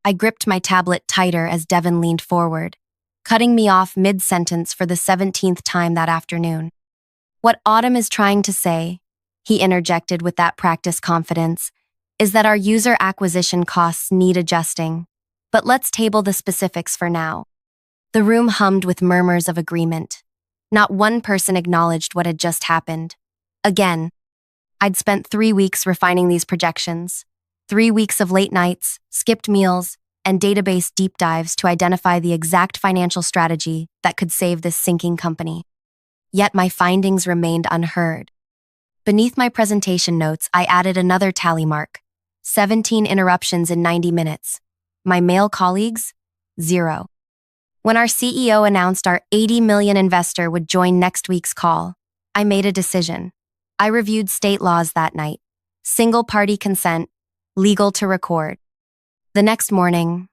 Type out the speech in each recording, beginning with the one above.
I gripped my tablet tighter as Devin leaned forward, cutting me off mid-sentence for the 17th time that afternoon. What Autumn is trying to say, he interjected with that practice confidence, is that our user acquisition costs need adjusting. But let's table the specifics for now. The room hummed with murmurs of agreement. Not one person acknowledged what had just happened. Again, I'd spent 3 weeks refining these projections. 3 weeks of late nights, skipped meals, and database deep dives to identify the exact financial strategy that could save this sinking company. Yet my findings remained unheard. Beneath my presentation notes, I added another tally mark: 17 interruptions in 90 minutes. My male colleagues? 0. When our CEO announced our 80 million investor would join next week's call, I made a decision. I reviewed state laws that night. Single-party consent, legal to record. The next morning,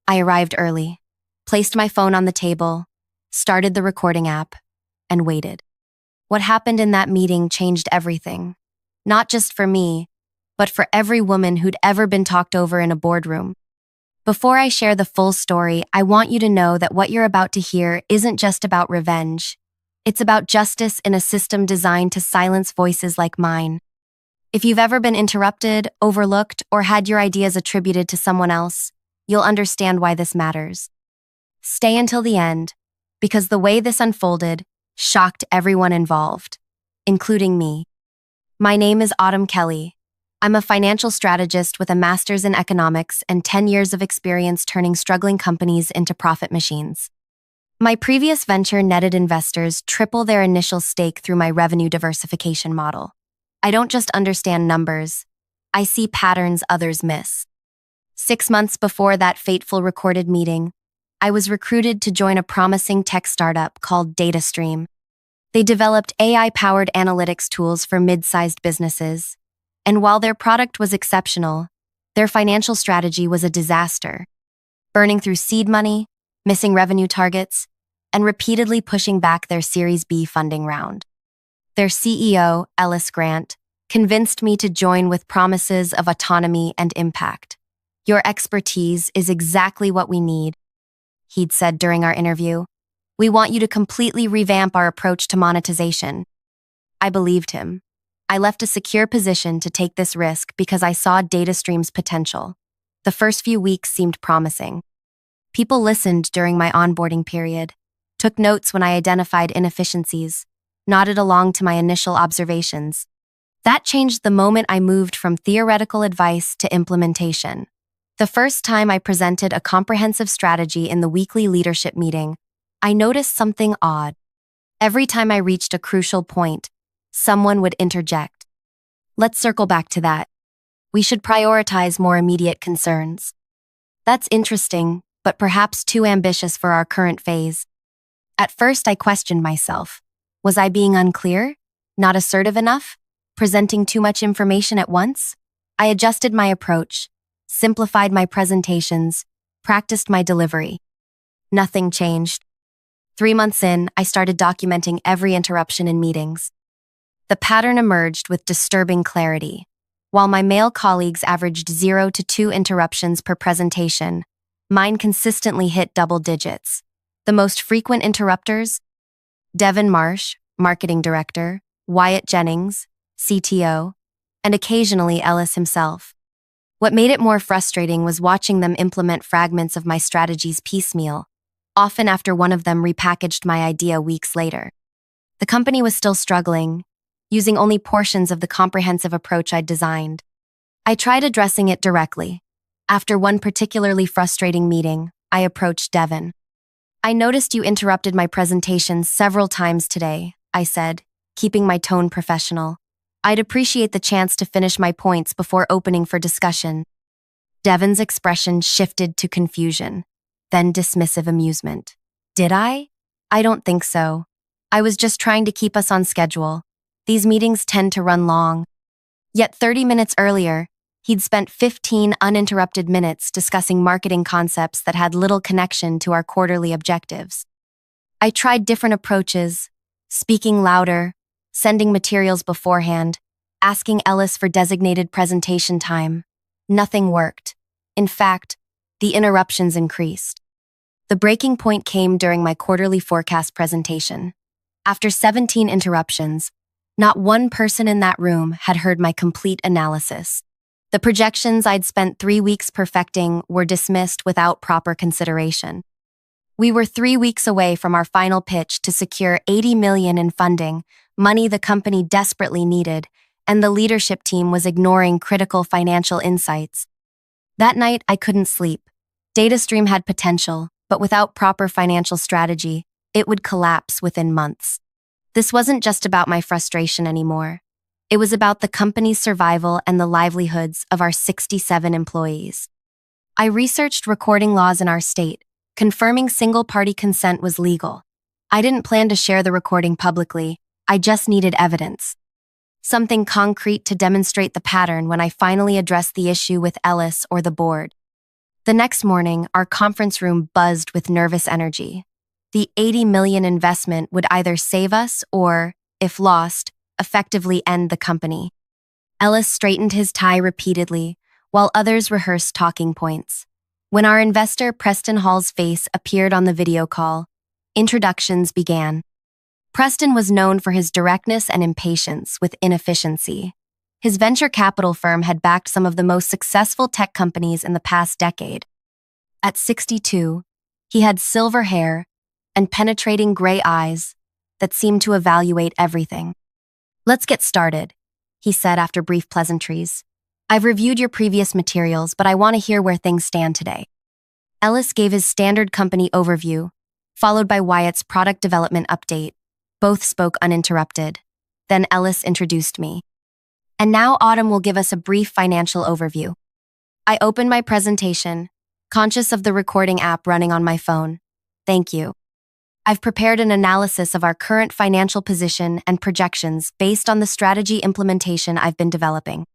I arrived early, placed my phone on the table, started the recording app, and waited. What happened in that meeting changed everything. Not just for me, but for every woman who'd ever been talked over in a boardroom. Before I share the full story, I want you to know that what you're about to hear isn't just about revenge. It's about justice in a system designed to silence voices like mine. If you've ever been interrupted, overlooked, or had your ideas attributed to someone else, you'll understand why this matters. Stay until the end, because the way this unfolded shocked everyone involved, including me. My name is Autumn Kelly. I'm a financial strategist with a master's in economics and 10 years of experience turning struggling companies into profit machines. My previous venture netted investors triple their initial stake through my revenue diversification model. I don't just understand numbers, I see patterns others miss. 6 months before that fateful recorded meeting, I was recruited to join a promising tech startup called DataStream. They developed AI-powered analytics tools for mid-sized businesses. And while their product was exceptional, their financial strategy was a disaster, burning through seed money, missing revenue targets, and repeatedly pushing back their Series B funding round. Their CEO, Ellis Grant, convinced me to join with promises of autonomy and impact. "Your expertise is exactly what we need," he'd said during our interview. "We want you to completely revamp our approach to monetization." I believed him. I left a secure position to take this risk because I saw DataStream's potential. The first few weeks seemed promising. People listened during my onboarding period, took notes when I identified inefficiencies, nodded along to my initial observations. That changed the moment I moved from theoretical advice to implementation. The first time I presented a comprehensive strategy in the weekly leadership meeting, I noticed something odd. Every time I reached a crucial point, someone would interject. "Let's circle back to that. We should prioritize more immediate concerns. That's interesting, but perhaps too ambitious for our current phase." At first, I questioned myself. Was I being unclear? Not assertive enough? Presenting too much information at once? I adjusted my approach, simplified my presentations, practiced my delivery. Nothing changed. 3 months in, I started documenting every interruption in meetings. The pattern emerged with disturbing clarity. While my male colleagues averaged 0 to 2 interruptions per presentation, mine consistently hit double digits. The most frequent interrupters: Devin Marsh, marketing director, Wyatt Jennings, CTO, and occasionally Ellis himself. What made it more frustrating was watching them implement fragments of my strategies piecemeal, often after one of them repackaged my idea weeks later. The company was still struggling, using only portions of the comprehensive approach I'd designed. I tried addressing it directly. After one particularly frustrating meeting, I approached Devin. "I noticed you interrupted my presentation several times today," I said, keeping my tone professional. "I'd appreciate the chance to finish my points before opening for discussion." Devin's expression shifted to confusion, then dismissive amusement. "Did I? I don't think so. I was just trying to keep us on schedule. These meetings tend to run long." Yet 30 minutes earlier, he'd spent 15 uninterrupted minutes discussing marketing concepts that had little connection to our quarterly objectives. I tried different approaches, speaking louder, sending materials beforehand, asking Ellis for designated presentation time. Nothing worked. In fact, the interruptions increased. The breaking point came during my quarterly forecast presentation. After 17 interruptions, not one person in that room had heard my complete analysis. The projections I'd spent 3 weeks perfecting were dismissed without proper consideration. We were 3 weeks away from our final pitch to secure $80 million in funding, money the company desperately needed, and the leadership team was ignoring critical financial insights. That night, I couldn't sleep. DataStream had potential, but without proper financial strategy, it would collapse within months. This wasn't just about my frustration anymore. It was about the company's survival and the livelihoods of our 67 employees. I researched recording laws in our state, confirming single-party consent was legal. I didn't plan to share the recording publicly, I just needed evidence. Something concrete to demonstrate the pattern when I finally addressed the issue with Ellis or the board. The next morning, our conference room buzzed with nervous energy. The $80 million investment would either save us or, if lost, effectively end the company. Ellis straightened his tie repeatedly, while others rehearsed talking points. When our investor Preston Hall's face appeared on the video call, introductions began. Preston was known for his directness and impatience with inefficiency. His venture capital firm had backed some of the most successful tech companies in the past decade. At 62, he had silver hair and penetrating gray eyes that seemed to evaluate everything. "Let's get started," he said after brief pleasantries. "I've reviewed your previous materials, but I want to hear where things stand today." Ellis gave his standard company overview, followed by Wyatt's product development update. Both spoke uninterrupted. Then Ellis introduced me. "And now Autumn will give us a brief financial overview." I opened my presentation, conscious of the recording app running on my phone. "Thank you. I've prepared an analysis of our current financial position and projections based on the strategy implementation I've been developing."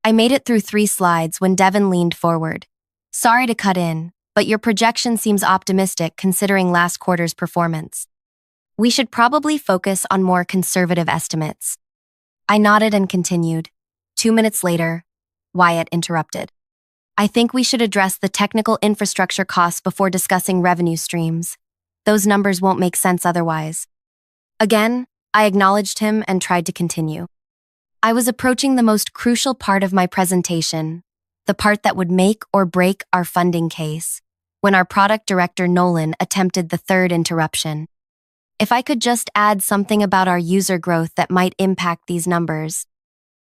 I made it through 3 slides when Devin leaned forward. "Sorry to cut in, but your projection seems optimistic considering last quarter's performance. We should probably focus on more conservative estimates." I nodded and continued. 2 minutes later, Wyatt interrupted. "I think we should address the technical infrastructure costs before discussing revenue streams. Those numbers won't make sense otherwise." Again, I acknowledged him and tried to continue. I was approaching the most crucial part of my presentation, the part that would make or break our funding case, when our product director Nolan attempted the third interruption. If I could just add something about our user growth that might impact these numbers.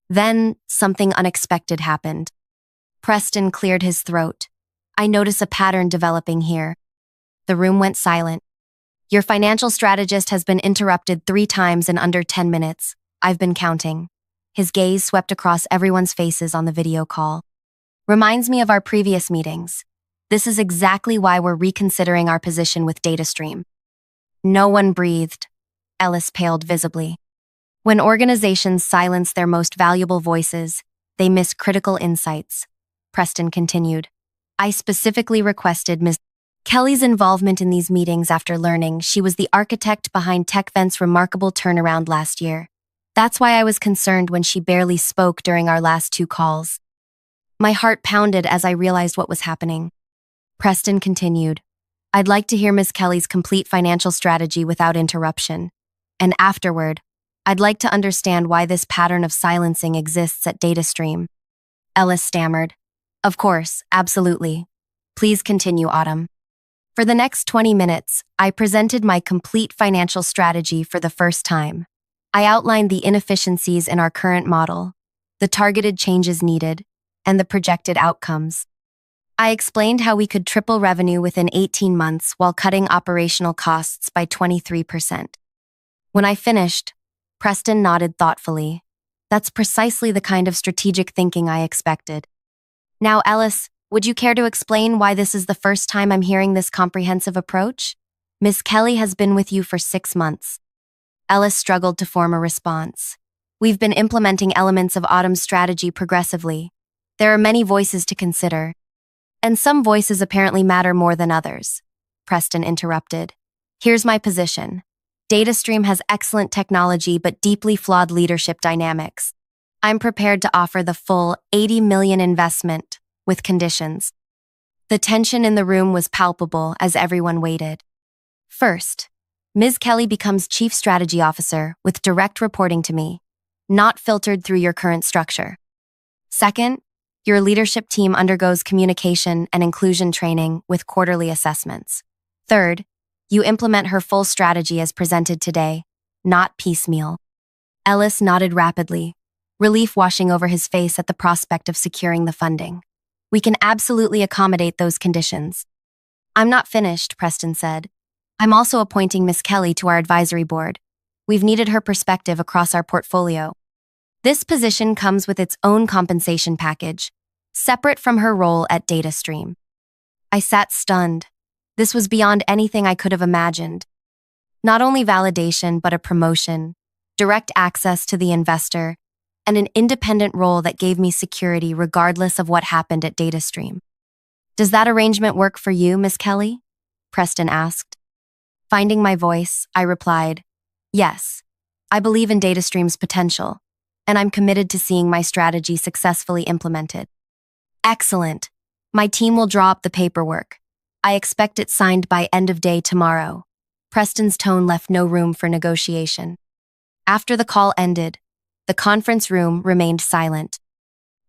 Then, something unexpected happened. Preston cleared his throat. "I notice a pattern developing here." The room went silent. "Your financial strategist has been interrupted 3 times in under 10 minutes. I've been counting." His gaze swept across everyone's faces on the video call. "Reminds me of our previous meetings. This is exactly why we're reconsidering our position with DataStream." No one breathed. Ellis paled visibly. When organizations silence their most valuable voices, they miss critical insights. Preston continued. "I specifically requested Ms. Kelly's involvement in these meetings after learning she was the architect behind TechVent's remarkable turnaround last year. That's why I was concerned when she barely spoke during our last 2 calls." My heart pounded as I realized what was happening. Preston continued. "I'd like to hear Ms. Kelly's complete financial strategy without interruption. And afterward, I'd like to understand why this pattern of silencing exists at DataStream." Ellis stammered. "Of course, absolutely. Please continue, Autumn." For the next 20 minutes, I presented my complete financial strategy for the first time. I outlined the inefficiencies in our current model, the targeted changes needed, and the projected outcomes. I explained how we could triple revenue within 18 months while cutting operational costs by 23%. When I finished, Preston nodded thoughtfully. That's precisely the kind of strategic thinking I expected. "Now, Ellis, would you care to explain why this is the first time I'm hearing this comprehensive approach? Miss Kelly has been with you for 6 months." Ellis struggled to form a response. "We've been implementing elements of Autumn's strategy progressively. There are many voices to consider. And some voices apparently matter more than others," Preston interrupted. "Here's my position. DataStream has excellent technology but deeply flawed leadership dynamics. I'm prepared to offer the full $80 million investment with conditions." The tension in the room was palpable as everyone waited. First, Ms. Kelly becomes Chief Strategy Officer with direct reporting to me, not filtered through your current structure. Second, your leadership team undergoes communication and inclusion training with quarterly assessments. Third, you implement her full strategy as presented today, not piecemeal. Ellis nodded rapidly, relief washing over his face at the prospect of securing the funding. We can absolutely accommodate those conditions. I'm not finished, Preston said. I'm also appointing Miss Kelly to our advisory board. We've needed her perspective across our portfolio. This position comes with its own compensation package, separate from her role at DataStream. I sat stunned. This was beyond anything I could have imagined. Not only validation, but a promotion, direct access to the investor, and an independent role that gave me security regardless of what happened at DataStream. Does that arrangement work for you, Miss Kelly? Preston asked. Finding my voice, I replied, yes. I believe in DataStream's potential, and I'm committed to seeing my strategy successfully implemented. Excellent. My team will draw up the paperwork. I expect it signed by end of day tomorrow. Preston's tone left no room for negotiation. After the call ended, the conference room remained silent.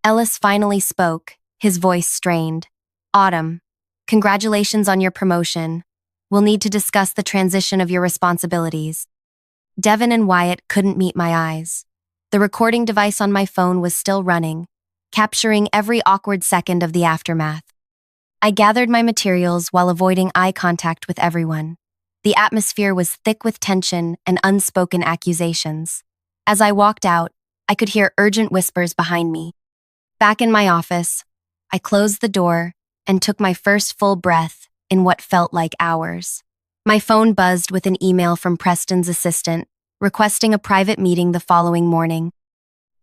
Ellis finally spoke, his voice strained. Autumn, congratulations on your promotion. We'll need to discuss the transition of your responsibilities. Devin and Wyatt couldn't meet my eyes. The recording device on my phone was still running, capturing every awkward second of the aftermath. I gathered my materials while avoiding eye contact with everyone. The atmosphere was thick with tension and unspoken accusations. As I walked out, I could hear urgent whispers behind me. Back in my office, I closed the door and took my first full breath in what felt like hours. My phone buzzed with an email from Preston's assistant, requesting a private meeting the following morning.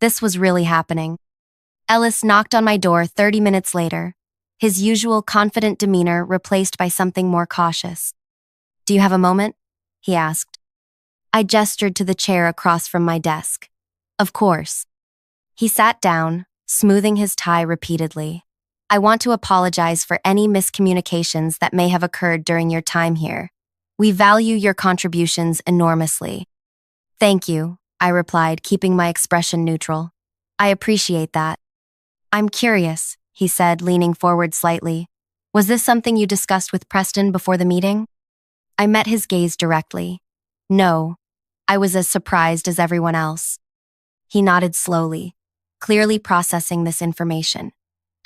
This was really happening. Ellis knocked on my door 30 minutes later, his usual confident demeanor replaced by something more cautious. Do you have a moment? He asked. I gestured to the chair across from my desk. Of course. He sat down, smoothing his tie repeatedly. I want to apologize for any miscommunications that may have occurred during your time here. We value your contributions enormously. Thank you, I replied, keeping my expression neutral. I appreciate that. I'm curious, he said, leaning forward slightly. Was this something you discussed with Preston before the meeting? I met his gaze directly. No, I was as surprised as everyone else. He nodded slowly, clearly processing this information.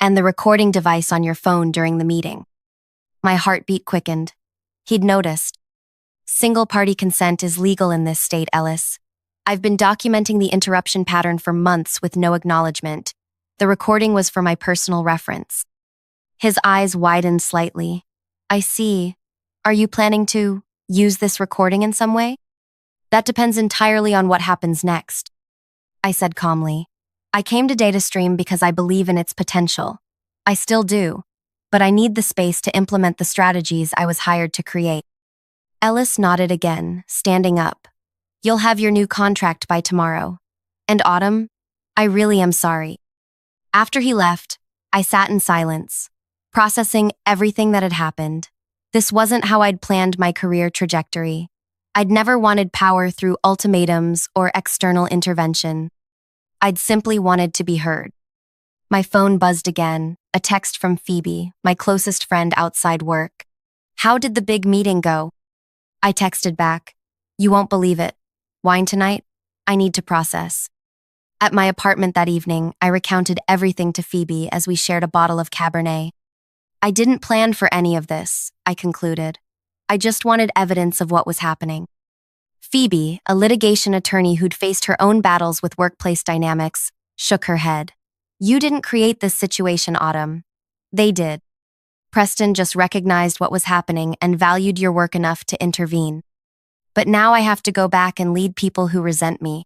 And the recording device on your phone during the meeting. My heartbeat quickened. He'd noticed. Single-party consent is legal in this state, Ellis. I've been documenting the interruption pattern for months with no acknowledgement. The recording was for my personal reference. His eyes widened slightly. I see. Are you planning to use this recording in some way? That depends entirely on what happens next, I said calmly. I came to DataStream because I believe in its potential. I still do, but I need the space to implement the strategies I was hired to create. Ellis nodded again, standing up. You'll have your new contract by tomorrow. And Autumn, I really am sorry. After he left, I sat in silence, processing everything that had happened. This wasn't how I'd planned my career trajectory. I'd never wanted power through ultimatums or external intervention. I'd simply wanted to be heard. My phone buzzed again, a text from Phoebe, my closest friend outside work. How did the big meeting go? I texted back. You won't believe it. Wine tonight? I need to process. At my apartment that evening, I recounted everything to Phoebe as we shared a bottle of Cabernet. I didn't plan for any of this, I concluded. I just wanted evidence of what was happening. Phoebe, a litigation attorney who'd faced her own battles with workplace dynamics, shook her head. You didn't create this situation, Autumn. They did. Preston just recognized what was happening and valued your work enough to intervene. But now I have to go back and lead people who resent me.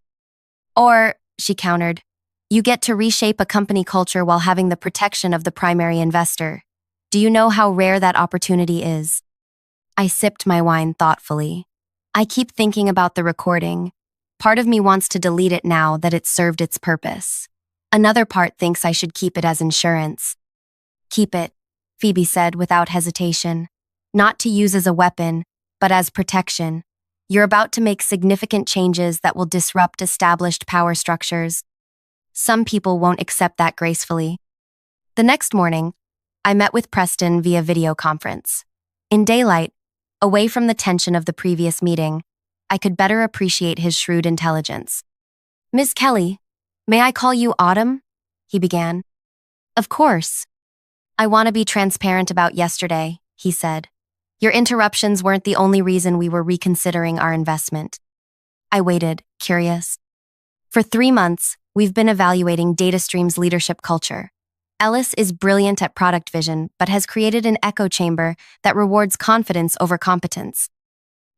Or, she countered, you get to reshape a company culture while having the protection of the primary investor. Do you know how rare that opportunity is? I sipped my wine thoughtfully. I keep thinking about the recording. Part of me wants to delete it now that it's served its purpose. Another part thinks I should keep it as insurance. Keep it, Phoebe said without hesitation. Not to use as a weapon, but as protection. You're about to make significant changes that will disrupt established power structures. Some people won't accept that gracefully. The next morning, I met with Preston via video conference. In daylight, away from the tension of the previous meeting, I could better appreciate his shrewd intelligence. "Miss Kelly, may I call you Autumn?" he began. "Of course. I want to be transparent about yesterday," he said. "Your interruptions weren't the only reason we were reconsidering our investment." I waited, curious. "For 3 months, we've been evaluating DataStream's leadership culture. Ellis is brilliant at product vision, but has created an echo chamber that rewards confidence over competence.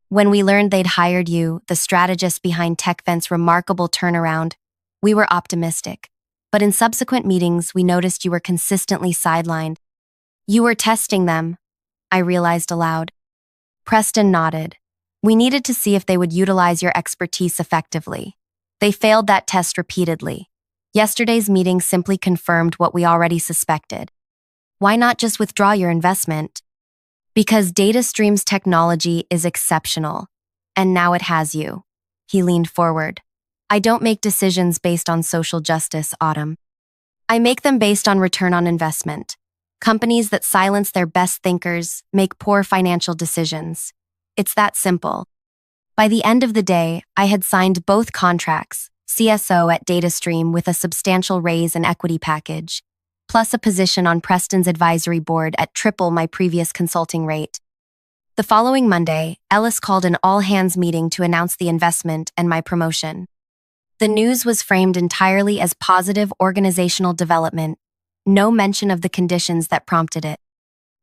When we learned they'd hired you, the strategist behind TechVent's remarkable turnaround, we were optimistic. But in subsequent meetings, we noticed you were consistently sidelined. You were testing them," I realized aloud. Preston nodded. "We needed to see if they would utilize your expertise effectively. They failed that test repeatedly. Yesterday's meeting simply confirmed what we already suspected. Why not just withdraw your investment?" "Because DataStream's technology is exceptional, and now it has you." He leaned forward. "I don't make decisions based on social justice, Autumn. I make them based on return on investment. Companies that silence their best thinkers make poor financial decisions. It's that simple." By the end of the day, I had signed both contracts, CSO at DataStream with a substantial raise and equity package, plus a position on Preston's advisory board at triple my previous consulting rate. The following Monday, Ellis called an all-hands meeting to announce the investment and my promotion. The news was framed entirely as positive organizational development, no mention of the conditions that prompted it.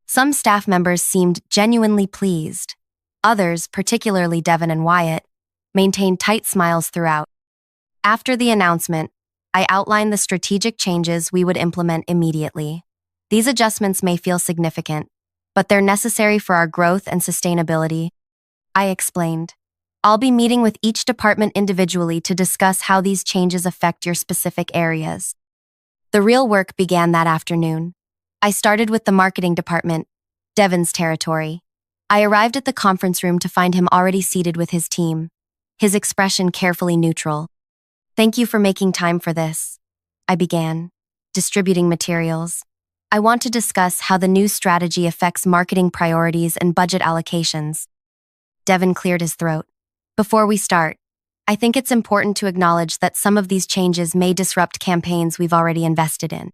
Some staff members seemed genuinely pleased. Others, particularly Devin and Wyatt, maintained tight smiles throughout. After the announcement, I outlined the strategic changes we would implement immediately. These adjustments may feel significant, but they're necessary for our growth and sustainability. I explained. "I'll be meeting with each department individually to discuss how these changes affect your specific areas." The real work began that afternoon. I started with the marketing department, Devin's territory. I arrived at the conference room to find him already seated with his team, his expression carefully neutral. "Thank you for making time for this," I began, distributing materials. "I want to discuss how the new strategy affects marketing priorities and budget allocations." Devin cleared his throat. "Before we start, I think it's important to acknowledge that some of these changes may disrupt campaigns we've already invested in."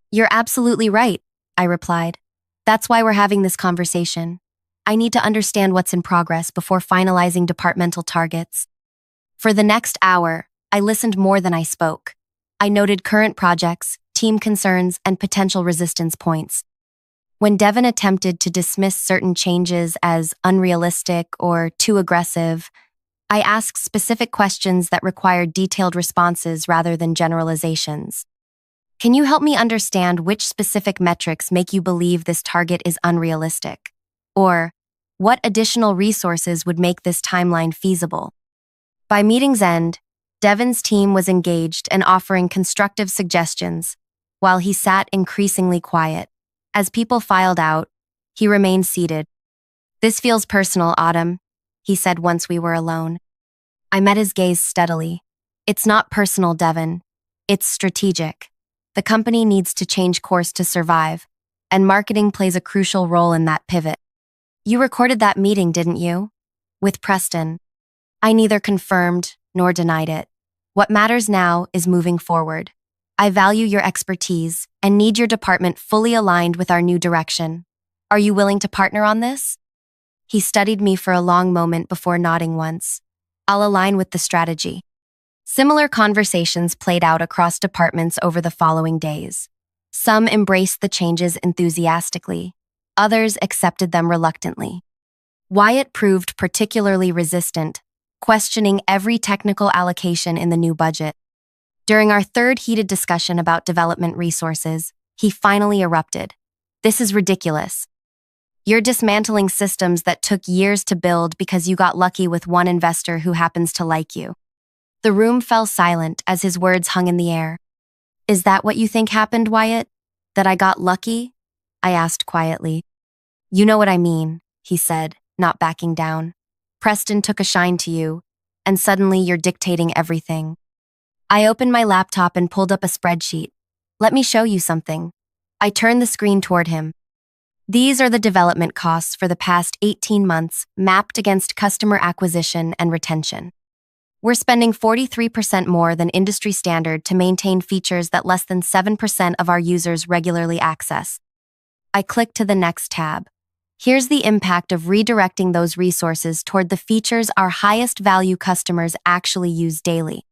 "You're absolutely right," I replied. "That's why we're having this conversation. I need to understand what's in progress before finalizing departmental targets." For the next hour, I listened more than I spoke. I noted current projects, team concerns, and potential resistance points. When Devin attempted to dismiss certain changes as unrealistic or too aggressive, I asked specific questions that required detailed responses rather than generalizations. "Can you help me understand which specific metrics make you believe this target is unrealistic? Or, what additional resources would make this timeline feasible?" By meeting's end, Devin's team was engaged and offering constructive suggestions, while he sat increasingly quiet. As people filed out, he remained seated. "This feels personal, Autumn," he said once we were alone. I met his gaze steadily. "It's not personal, Devin. It's strategic. The company needs to change course to survive, and marketing plays a crucial role in that pivot." "You recorded that meeting, didn't you?" "With Preston." I neither confirmed nor denied it. "What matters now is moving forward. I value your expertise and need your department fully aligned with our new direction. Are you willing to partner on this?" He studied me for a long moment before nodding once. "I'll align with the strategy." Similar conversations played out across departments over the following days. Some embraced the changes enthusiastically. Others accepted them reluctantly. Wyatt proved particularly resistant, questioning every technical allocation in the new budget. During our third heated discussion about development resources, he finally erupted. "This is ridiculous. You're dismantling systems that took years to build because you got lucky with one investor who happens to like you." The room fell silent as his words hung in the air. "Is that what you think happened, Wyatt? That I got lucky?" I asked quietly. You know what I mean, he said, not backing down. Preston took a shine to you, and suddenly you're dictating everything. I opened my laptop and pulled up a spreadsheet. Let me show you something. I turned the screen toward him. These are the development costs for the past 18 months mapped against customer acquisition and retention. We're spending 43% more than industry standard to maintain features that less than 7% of our users regularly access. I clicked to the next tab. Here's the impact of redirecting those resources toward the features our highest value customers actually use daily.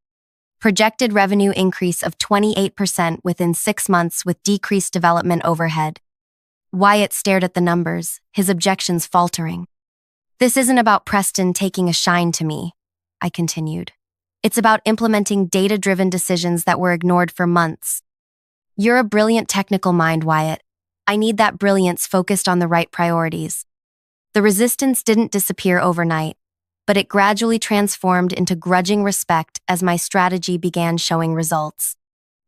Projected revenue increase of 28% within 6 months with decreased development overhead. Wyatt stared at the numbers, his objections faltering. This isn't about Preston taking a shine to me, I continued. It's about implementing data-driven decisions that were ignored for months. You're a brilliant technical mind, Wyatt. I need that brilliance focused on the right priorities. The resistance didn't disappear overnight, but it gradually transformed into grudging respect as my strategy began showing results.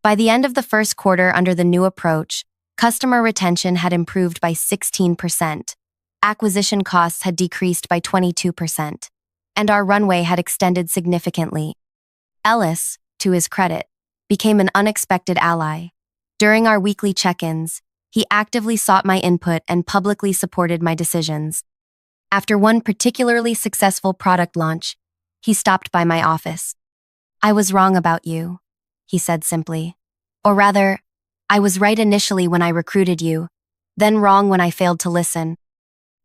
By the end of the first quarter under the new approach, customer retention had improved by 16%, acquisition costs had decreased by 22%, and our runway had extended significantly. Ellis, to his credit, became an unexpected ally. During our weekly check-ins, he actively sought my input and publicly supported my decisions. After one particularly successful product launch, he stopped by my office. I was wrong about you, he said simply. Or rather, I was right initially when I recruited you, then wrong when I failed to listen.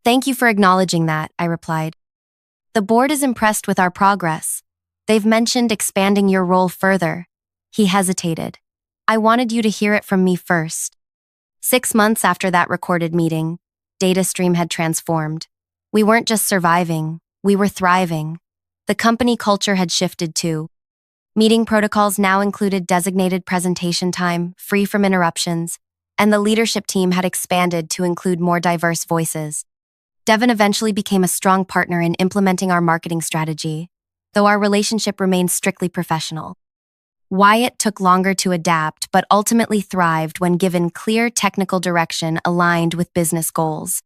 Thank you for acknowledging that, I replied. The board is impressed with our progress. They've mentioned expanding your role further. He hesitated. I wanted you to hear it from me first. 6 months after that recorded meeting, DataStream had transformed. We weren't just surviving, we were thriving. The company culture had shifted too. Meeting protocols now included designated presentation time, free from interruptions, and the leadership team had expanded to include more diverse voices. Devin eventually became a strong partner in implementing our marketing strategy, though our relationship remained strictly professional. Wyatt took longer to adapt, but ultimately thrived when given clear technical direction aligned with business goals.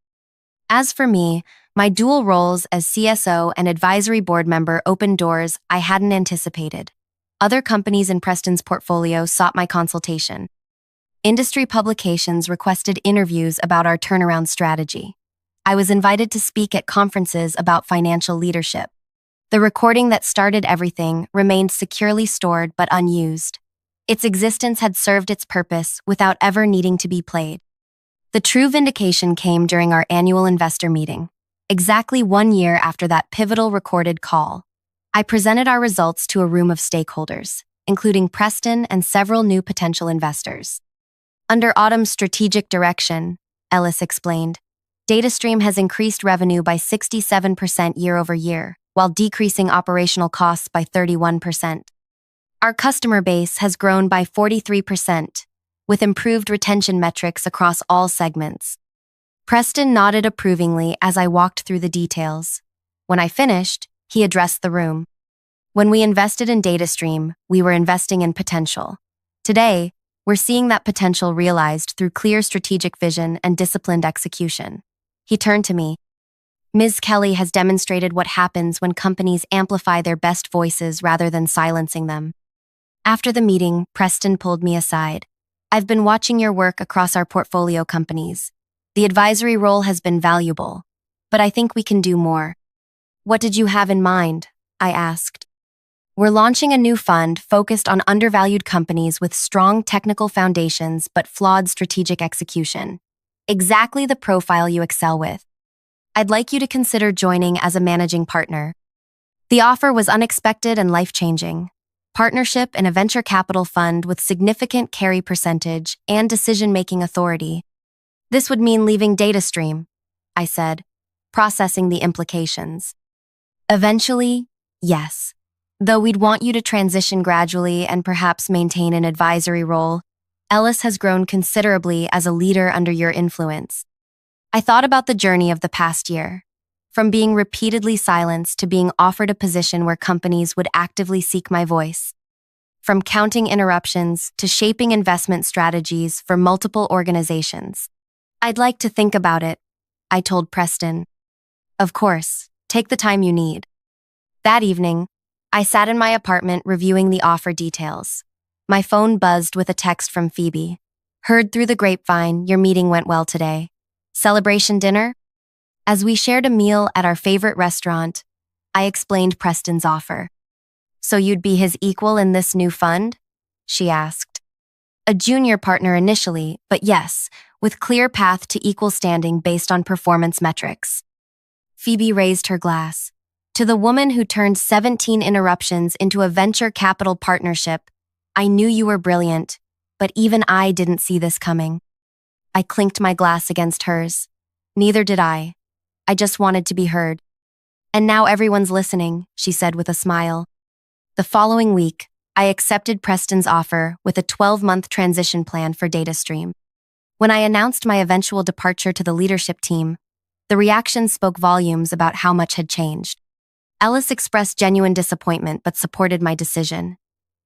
As for me, my dual roles as CSO and advisory board member opened doors I hadn't anticipated. Other companies in Preston's portfolio sought my consultation. Industry publications requested interviews about our turnaround strategy. I was invited to speak at conferences about financial leadership. The recording that started everything remained securely stored but unused. Its existence had served its purpose without ever needing to be played. The true vindication came during our annual investor meeting, exactly 1 year after that pivotal recorded call. I presented our results to a room of stakeholders, including Preston and several new potential investors. Under Autumn's strategic direction, Ellis explained, DataStream has increased revenue by 67% year over year, while decreasing operational costs by 31%. Our customer base has grown by 43%, with improved retention metrics across all segments. Preston nodded approvingly as I walked through the details. When I finished, he addressed the room. When we invested in DataStream, we were investing in potential. Today, we're seeing that potential realized through clear strategic vision and disciplined execution. He turned to me. Ms. Kelly has demonstrated what happens when companies amplify their best voices rather than silencing them. After the meeting, Preston pulled me aside. I've been watching your work across our portfolio companies. The advisory role has been valuable, but I think we can do more. What did you have in mind? I asked. We're launching a new fund focused on undervalued companies with strong technical foundations but flawed strategic execution. Exactly the profile you excel with. I'd like you to consider joining as a managing partner. The offer was unexpected and life-changing. Partnership in a venture capital fund with significant carry percentage and decision-making authority. This would mean leaving DataStream, I said, processing the implications. Eventually, yes. Though we'd want you to transition gradually and perhaps maintain an advisory role, Ellis has grown considerably as a leader under your influence. I thought about the journey of the past year, from being repeatedly silenced to being offered a position where companies would actively seek my voice, from counting interruptions to shaping investment strategies for multiple organizations. I'd like to think about it, I told Preston. Of course, take the time you need. That evening, I sat in my apartment reviewing the offer details. My phone buzzed with a text from Phoebe. Heard through the grapevine, your meeting went well today. Celebration dinner? As we shared a meal at our favorite restaurant, I explained Preston's offer. So you'd be his equal in this new fund? She asked. A junior partner initially, but yes, with clear path to equal standing based on performance metrics. Phoebe raised her glass. To the woman who turned 17 interruptions into a venture capital partnership, I knew you were brilliant, but even I didn't see this coming. I clinked my glass against hers. Neither did I. I just wanted to be heard. And now everyone's listening, she said with a smile. The following week, I accepted Preston's offer with a 12-month transition plan for DataStream. When I announced my eventual departure to the leadership team, the reaction spoke volumes about how much had changed. Ellis expressed genuine disappointment but supported my decision.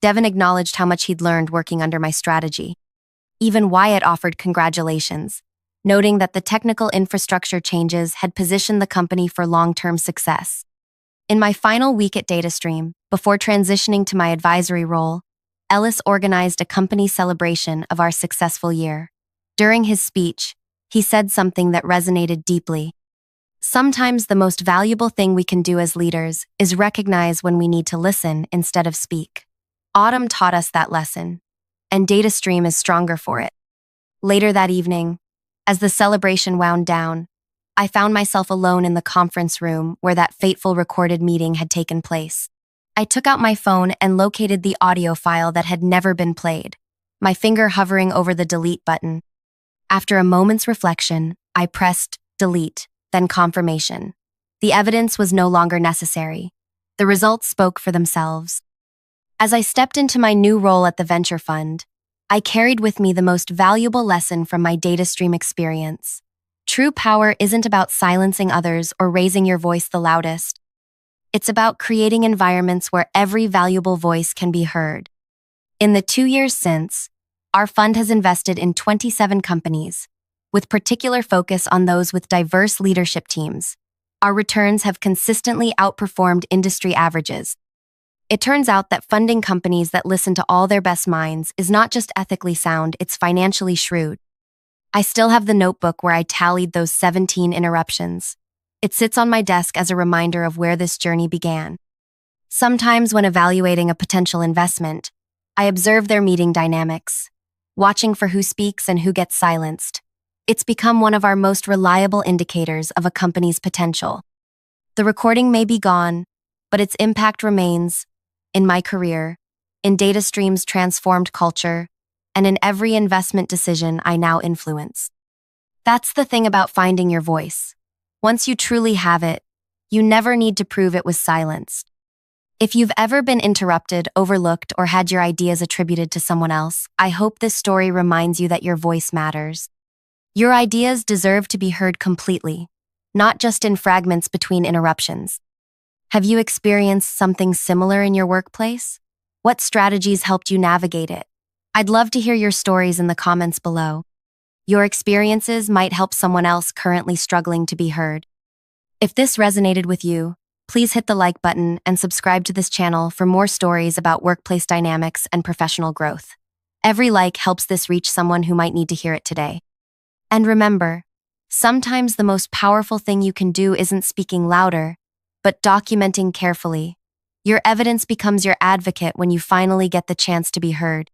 Devin acknowledged how much he'd learned working under my strategy. Even Wyatt offered congratulations, noting that the technical infrastructure changes had positioned the company for long-term success. In my final week at DataStream, before transitioning to my advisory role, Ellis organized a company celebration of our successful year. During his speech, he said something that resonated deeply. Sometimes the most valuable thing we can do as leaders is recognize when we need to listen instead of speak. Autumn taught us that lesson, and DataStream is stronger for it. Later that evening, as the celebration wound down, I found myself alone in the conference room where that fateful recorded meeting had taken place. I took out my phone and located the audio file that had never been played, my finger hovering over the delete button. After a moment's reflection, I pressed delete, then confirmation. The evidence was no longer necessary. The results spoke for themselves. As I stepped into my new role at the venture fund, I carried with me the most valuable lesson from my DataStream experience. True power isn't about silencing others or raising your voice the loudest. It's about creating environments where every valuable voice can be heard. In the 2 years since, our fund has invested in 27 companies, with particular focus on those with diverse leadership teams. Our returns have consistently outperformed industry averages. It turns out that funding companies that listen to all their best minds is not just ethically sound, it's financially shrewd. I still have the notebook where I tallied those 17 interruptions. It sits on my desk as a reminder of where this journey began. Sometimes when evaluating a potential investment, I observe their meeting dynamics, watching for who speaks and who gets silenced. It's become one of our most reliable indicators of a company's potential. The recording may be gone, but its impact remains in my career, in DataStream's transformed culture, and in every investment decision I now influence. That's the thing about finding your voice. Once you truly have it, you never need to prove it was silenced. If you've ever been interrupted, overlooked, or had your ideas attributed to someone else, I hope this story reminds you that your voice matters. Your ideas deserve to be heard completely, not just in fragments between interruptions. Have you experienced something similar in your workplace? What strategies helped you navigate it? I'd love to hear your stories in the comments below. Your experiences might help someone else currently struggling to be heard. If this resonated with you, please hit the like button and subscribe to this channel for more stories about workplace dynamics and professional growth. Every like helps this reach someone who might need to hear it today. And remember, sometimes the most powerful thing you can do isn't speaking louder, but documenting carefully. Your evidence becomes your advocate when you finally get the chance to be heard.